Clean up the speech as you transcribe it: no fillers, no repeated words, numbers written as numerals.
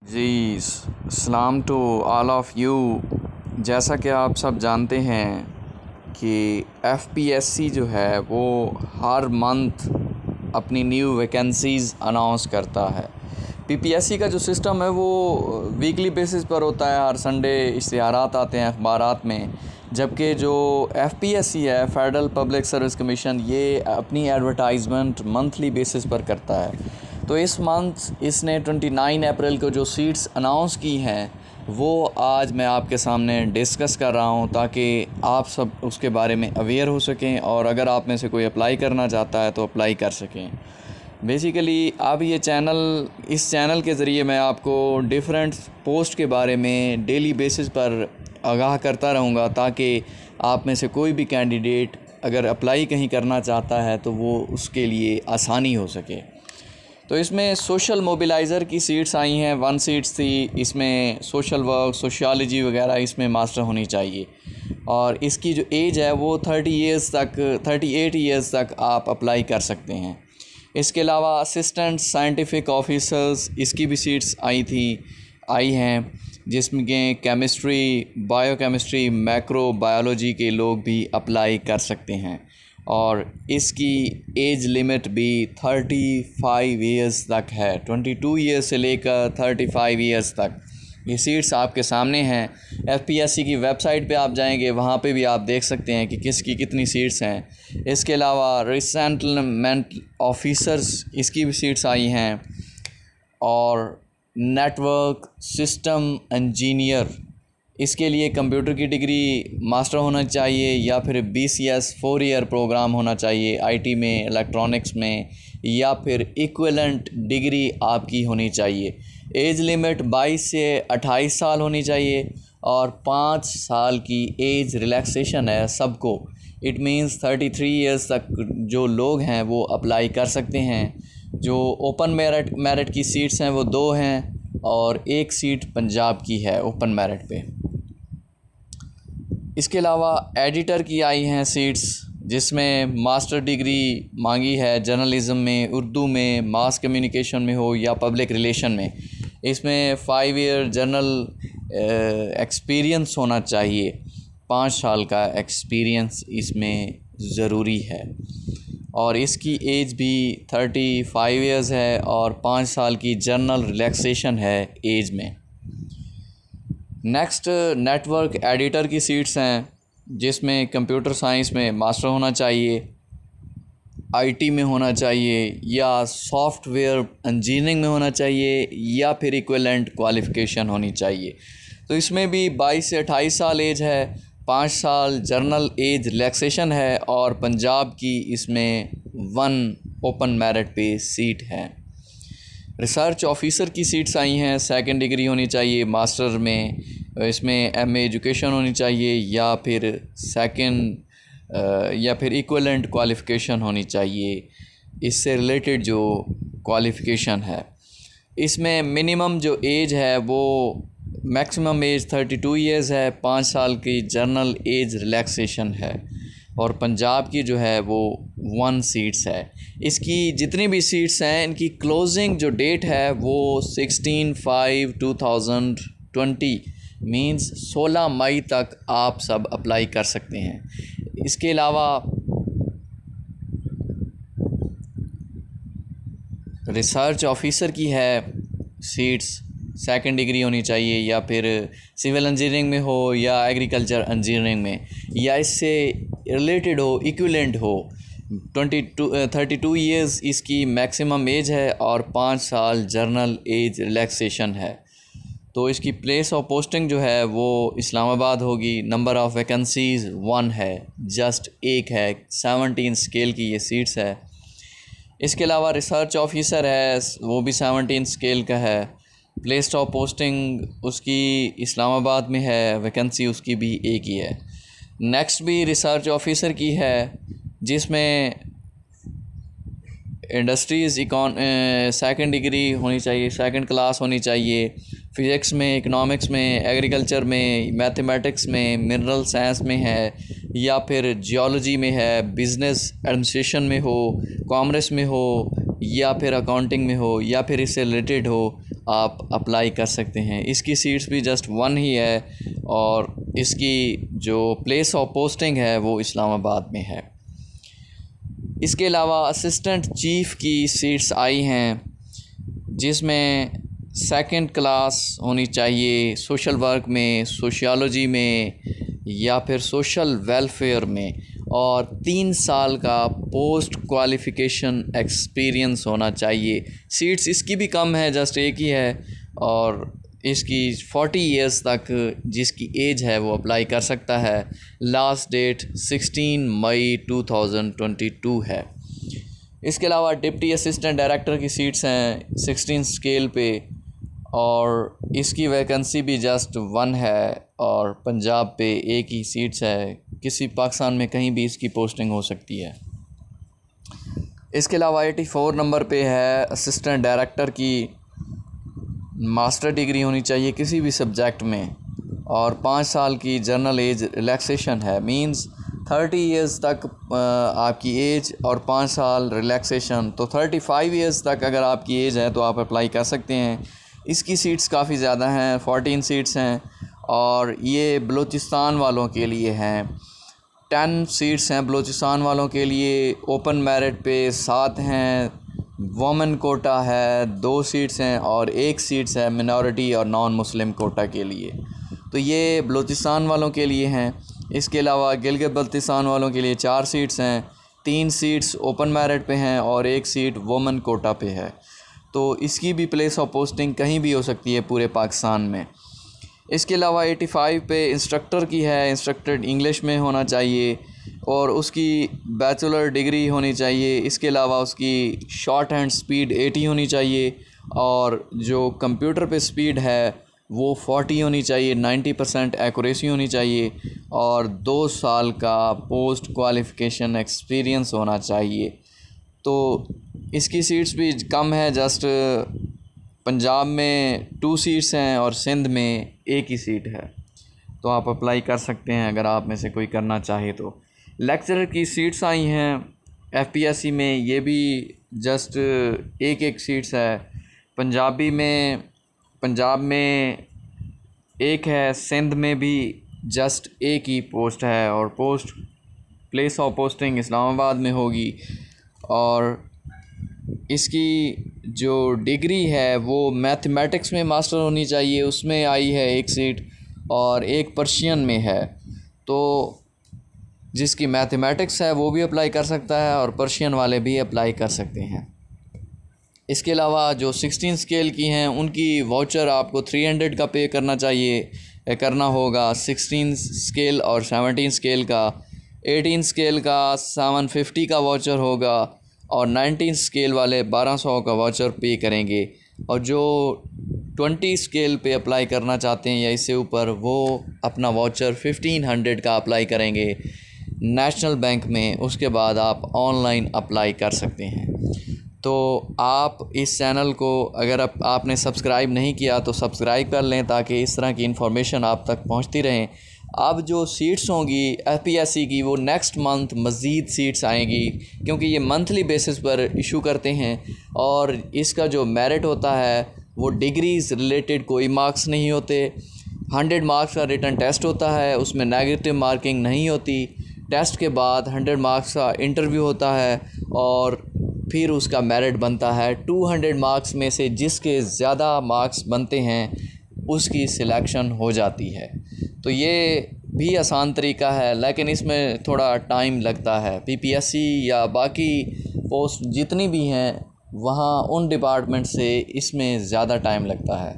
जी, सलाम to all of you. जैसा कि आप सब जानते हैं कि एफपीएससी जो है वो हर मंथ अपनी न्यू वैकेंसीज़ अनाउंस करता है। पीपीएससी का जो सिस्टम है वो वीकली बेसिस पर होता है। हर संडे इश्तिहारात आते हैं अखबारात में, जबकि जो एफपीएससी है, फेडरल पब्लिक सर्विस कमीशन, ये अपनी एडवर्टाइजमेंट मंथली बेसिस पर करता है। तो इस मंथ इसने 29 अप्रैल को जो सीट्स अनाउंस की हैं वो आज मैं आपके सामने डिस्कस कर रहा हूं, ताकि आप सब उसके बारे में अवेयर हो सकें और अगर आप में से कोई अप्लाई करना चाहता है तो अप्लाई कर सकें। बेसिकली अब ये इस चैनल के ज़रिए मैं आपको डिफरेंट पोस्ट के बारे में डेली बेसिस पर आगाह करता रहूँगा, ताकि आप में से कोई भी कैंडिडेट अगर अप्लाई कहीं करना चाहता है तो वो उसके लिए आसानी हो सके। तो इसमें सोशल मोबिलाइज़र की सीट्स आई हैं, 1 सीट्स थी। इसमें सोशल वर्क, सोशियोलॉजी वगैरह इसमें मास्टर होनी चाहिए और इसकी जो एज है वो 38 ईयर्स तक आप अप्लाई कर सकते हैं। इसके अलावा असिस्टेंट साइंटिफिक ऑफिसर्स, इसकी भी सीट्स आई हैं, जिसमें केमिस्ट्री, बायोकेमिस्ट्री, मैक्रोबायोलॉजी के लोग भी अप्लाई कर सकते हैं और इसकी एज लिमिट भी 35 ईयर्स तक है। 22 ईयर्स से लेकर 35 ईयर्स तक ये सीट्स आपके सामने हैं। एफपीएससी की वेबसाइट पे आप जाएंगे, वहाँ पे भी आप देख सकते हैं कि किसकी कितनी सीट्स हैं। इसके अलावा रिसेटलमेंट ऑफिसर्स, इसकी भी सीट्स आई हैं और नेटवर्क सिस्टम इंजीनियर, इसके लिए कंप्यूटर की डिग्री मास्टर होना चाहिए या फिर बीसीएस 4 ईयर प्रोग्राम होना चाहिए आईटी में, इलेक्ट्रॉनिक्स में, या फिर इक्विवेलेंट डिग्री आपकी होनी चाहिए। एज लिमिट 22 से 28 साल होनी चाहिए और 5 साल की एज रिलैक्सेशन है सबको। इट मींस 33 ईयर्स तक जो लोग हैं वो अप्लाई कर सकते हैं। जो ओपन मेरिट की सीट्स हैं वो 2 हैं और 1 सीट पंजाब की है ओपन मेरिट पे। इसके अलावा एडिटर की आई हैं सीट्स, जिसमें मास्टर डिग्री मांगी है जर्नलिज़म में, उर्दू में, मास कम्युनिकेशन में हो या पब्लिक रिलेशन में। इसमें 5 ईयर जर्नल एक्सपीरियंस होना चाहिए, 5 साल का एक्सपीरियंस इसमें ज़रूरी है और इसकी एज भी 35 ईयर्स है और 5 साल की जर्नल रिलैक्सेशन है एज में। नेक्स्ट नेटवर्क एडिटर की सीट्स हैं, जिसमें कंप्यूटर साइंस में मास्टर होना चाहिए, आईटी में होना चाहिए या सॉफ्टवेयर इंजीनियरिंग में होना चाहिए या फिर इक्विवेलेंट क्वालिफ़िकेशन होनी चाहिए। तो इसमें भी 22 से 28 साल एज है, 5 साल जर्नल एज रिलैक्सेशन है और पंजाब की इसमें 1 ओपन मेरिट पे सीट है। रिसर्च ऑफिसर की सीट्स आई हैं, 2nd डिग्री होनी चाहिए मास्टर में, इसमें एमए एजुकेशन होनी चाहिए या फिर या फिर इक्विवेलेंट क्वालिफ़िकेशन होनी चाहिए, इससे रिलेटेड जो क्वालिफ़िकेशन है। इसमें मिनिमम जो एज है वो मैक्सिमम एज 32 ईयर्स है, 5 साल की जर्नल एज रिलैक्सेशन है और पंजाब की जो है वो 1 सीट्स है। इसकी जितनी भी सीट्स हैं इनकी क्लोजिंग जो डेट है वो 16/5/2020 मींस 16 मई तक आप सब अप्लाई कर सकते हैं। इसके अलावा रिसर्च ऑफिसर की है सीट्स, 2nd डिग्री होनी चाहिए या फिर सिविल इंजीनियरिंग में हो या एग्रीकल्चर इंजीनियरिंग में या इससे रिलेटेड हो, इक्विवेलेंट हो। 32 ईयर्स इसकी मैक्सिमम एज है और 5 साल जर्नल एज रिलैक्सेशन है। तो इसकी प्लेस ऑफ पोस्टिंग जो है वो इस्लामाबाद होगी। नंबर ऑफ़ वैकेंसीज़ 1 है, जस्ट 1 है, 17 स्केल की ये सीट्स है। इसके अलावा रिसर्च ऑफिसर है, वो भी 17 स्केल का है। प्लेस ऑफ पोस्टिंग उसकी इस्लामाबाद में है, वैकेंसी उसकी भी 1 ही है। नेक्स्ट भी रिसर्च ऑफिसर की है, जिसमें इंडस्ट्रीज़ 2nd डिग्री होनी चाहिए, 2nd क्लास होनी चाहिए। फ़िज़िक्स में, इकनॉमिक्स में, एग्रीकल्चर में, मैथमेटिक्स में, मिनरल साइंस में है या फिर जियोलॉजी में है, बिज़नेस एडमिनिस्ट्रेशन में हो, कॉमर्स में हो या फिर अकाउंटिंग में हो या फिर इससे रिलेटेड हो आप अप्लाई कर सकते हैं। इसकी सीट्स भी जस्ट 1 ही है और इसकी जो प्लेस ऑफ पोस्टिंग है वो इस्लामाबाद में है। इसके अलावा असिस्टेंट चीफ़ की सीट्स आई हैं जिसमें सेकंड क्लास होनी चाहिए सोशल वर्क में, सोशियोलॉजी में या फिर सोशल वेलफेयर में, और 3 साल का पोस्ट क्वालिफ़िकेशन एक्सपीरियंस होना चाहिए। सीट्स इसकी भी कम है, जस्ट एक ही है, और इसकी 40 इयर्स तक जिसकी एज है वो अप्लाई कर सकता है। लास्ट डेट 16 मई 2022 है। इसके अलावा डिप्टी असिस्टेंट डायरेक्टर की सीट्स हैं 16 स्केल पे, और इसकी वैकेंसी भी जस्ट 1 है, और पंजाब पे एक ही सीट्स है। किसी पाकिस्तान में कहीं भी इसकी पोस्टिंग हो सकती है। इसके अलावा 84 नंबर पे है असिस्टेंट डायरेक्टर की मास्टर डिग्री होनी चाहिए किसी भी सब्जेक्ट में, और 5 साल की जर्नल एज रिलैक्सेशन है। मींस 30 इयर्स तक आपकी एज और 5 साल रिलैक्सेशन, तो 35 इयर्स तक अगर आपकी एज है तो आप अप्लाई कर सकते हैं। इसकी सीट्स काफ़ी ज़्यादा हैं, 14 सीट्स हैं, और ये बलूचिस्तान वालों के लिए हैं। 10 सीट्स हैं बलूचिस्तान वालों के लिए, ओपन मेरिट पे 7 हैं, वोमेन कोटा है 2 सीट्स हैं, और 1 सीट्स है मिनॉरिटी और नॉन मुस्लिम कोटा के लिए। तो ये बलूचिस्तान वालों के लिए हैं। इसके अलावा गिलगित बल्तिस्तान वालों के लिए 4 सीट्स हैं, 3 सीट्स ओपन मेरिट पे हैं और 1 सीट वोमेन कोटा पे है। तो इसकी भी प्लेस ऑफ पोस्टिंग कहीं भी हो सकती है पूरे पाकिस्तान में। इसके अलावा 85 पे इंस्ट्रक्टर की है, इंस्ट्रक्टर इंग्लिश में होना चाहिए और उसकी बैचलर डिग्री होनी चाहिए। इसके अलावा उसकी शॉर्ट हैंड स्पीड 80 होनी चाहिए, और जो कंप्यूटर पे स्पीड है वो 40 होनी चाहिए, 90% एक्यूरेसी होनी चाहिए, और 2 साल का पोस्ट क्वालिफ़िकेशन एक्सपीरियंस होना चाहिए। तो इसकी सीट्स भी कम है, जस्ट पंजाब में 2 सीट्स हैं और सिंध में 1 ही सीट है। तो आप अप्लाई कर सकते हैं अगर आप में से कोई करना चाहे तो। लेक्चरर की सीट्स आई हैं एफपीएससी में, ये भी जस्ट 1 सीट्स है। पंजाब में 1 है, सिंध में भी जस्ट 1 ही पोस्ट है, और प्लेस ऑफ पोस्टिंग इस्लामाबाद में होगी। और इसकी जो डिग्री है वो मैथमेटिक्स में मास्टर होनी चाहिए, उसमें आई है 1 सीट, और 1 पर्शियन में है। तो जिसकी मैथमेटिक्स है वो भी अप्लाई कर सकता है और पर्शियन वाले भी अप्लाई कर सकते हैं। इसके अलावा जो 16 स्केल की हैं उनकी वाउचर आपको 300 का पे करना होगा 16 स्केल, और 17 स्केल का 18 स्केल का 750 का वाउचर होगा, और 19 स्केल वाले 1200 का वाउचर पे करेंगे। और जो 20 स्केल पे अप्लाई करना चाहते हैं या इससे ऊपर, वो अपना वाउचर 1500 का अप्लाई करेंगे नेशनल बैंक में। उसके बाद आप ऑनलाइन अप्लाई कर सकते हैं। तो आप इस चैनल को अगर आपने सब्सक्राइब नहीं किया तो सब्सक्राइब कर लें, ताकि इस तरह की इन्फॉर्मेशन आप तक पहुंचती रहें। अब जो सीट्स होंगी एफपीएससी की वो नेक्स्ट मंथ मज़ीद सीट्स आएंगी, क्योंकि ये मंथली बेसिस पर इशू करते हैं, और इसका जो मेरिट होता है वो डिग्रीज़ रिलेटेड कोई मार्क्स नहीं होते। 100 मार्क्स का रिटन टेस्ट होता है, उसमें नेगेटिव मार्किंग नहीं होती। टेस्ट के बाद 100 मार्क्स का इंटरव्यू होता है, और फिर उसका मेरिट बनता है। 200 मार्क्स में से जिसके ज़्यादा मार्क्स बनते हैं उसकी सिलेक्शन हो जाती है। तो ये भी आसान तरीका है, लेकिन इसमें थोड़ा टाइम लगता है। पीपीएससी या बाकी पोस्ट जितनी भी हैं वहाँ उन डिपार्टमेंट से इसमें ज़्यादा टाइम लगता है।